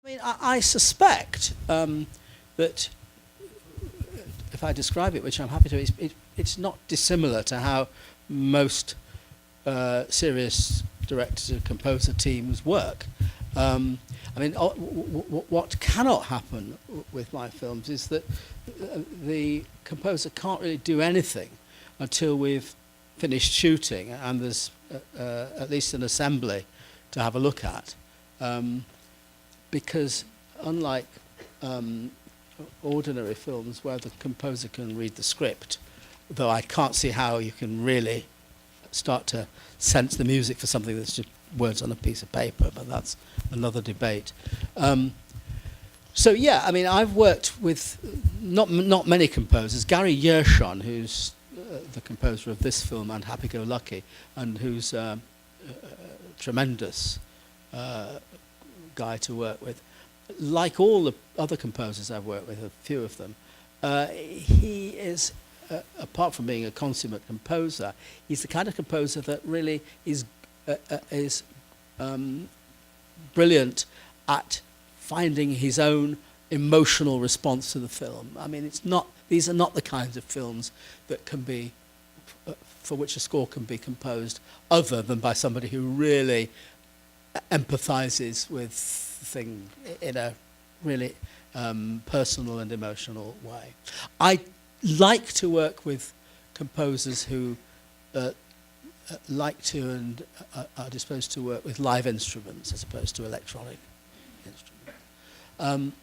I mean, I suspect that if I describe it, which I'm happy to, it's not dissimilar to how most serious director and composer teams work. I mean, what cannot happen with my films is that the composer can't really do anything until we've finished shooting and there's at least an assembly to have a look at. Because unlike ordinary films where the composer can read the script, though I can't see how you can really start to sense the music for something that's just words on a piece of paper, but that's another debate. So yeah, I mean, I've worked with not many composers. Gary Yershon, who's the composer of this film and Happy Go Lucky, and who's a tremendous guy to work with. Like all the other composers I've worked with, a few of them, he is, apart from being a consummate composer, he's the kind of composer that really is brilliant at finding his own emotional response to the film. I mean, these are not the kinds of films that can be, for which a score can be composed other than by somebody who really empathizes with the thing in a really personal and emotional way. I like to work with composers who like to and are disposed to work with live instruments as opposed to electronic instruments.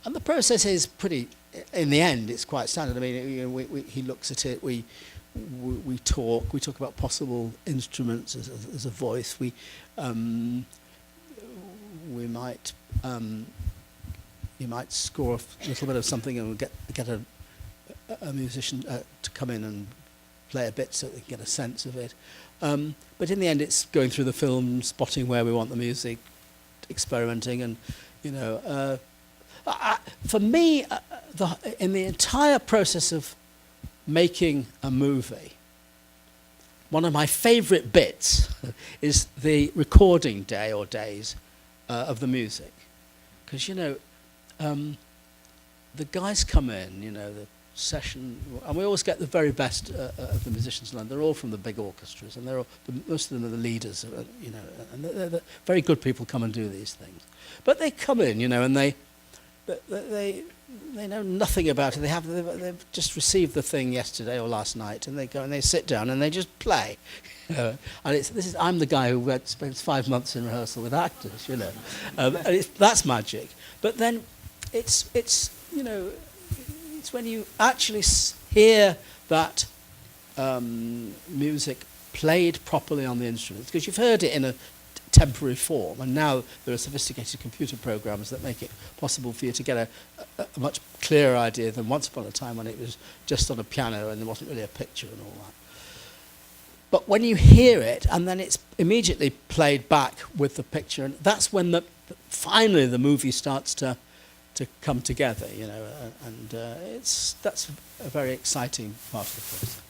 And the process is pretty, in the end, it's quite standard. I mean, he looks at it, we talk about possible instruments as a voice. We might you might score a little bit of something and we'll get a musician to come in and play a bit so they can get a sense of it. But in the end, it's going through the film, spotting where we want the music, experimenting, and for me, in the entire process of making a movie, one of my favourite bits is the recording day or days of the music, because the guys come in, the session, and we always get the very best of the musicians. They're all from the big orchestras, and most of them are the leaders, and they're very good people come and do these things. But they come in, and they know nothing about it. They've just received the thing yesterday or last night, and they go and they sit down and they just play. And I'm the guy who spends 5 months in rehearsal with actors, and that's magic. But then it's when you actually hear that music played properly on the instruments, because you've heard it in a temporary form, and now there are sophisticated computer programs that make it possible for you to get a much clearer idea than once upon a time when it was just on a piano and there wasn't really a picture and all that. But when you hear it and then it's immediately played back with the picture, and that's when finally the movie starts to come together, and that's a very exciting part of the process.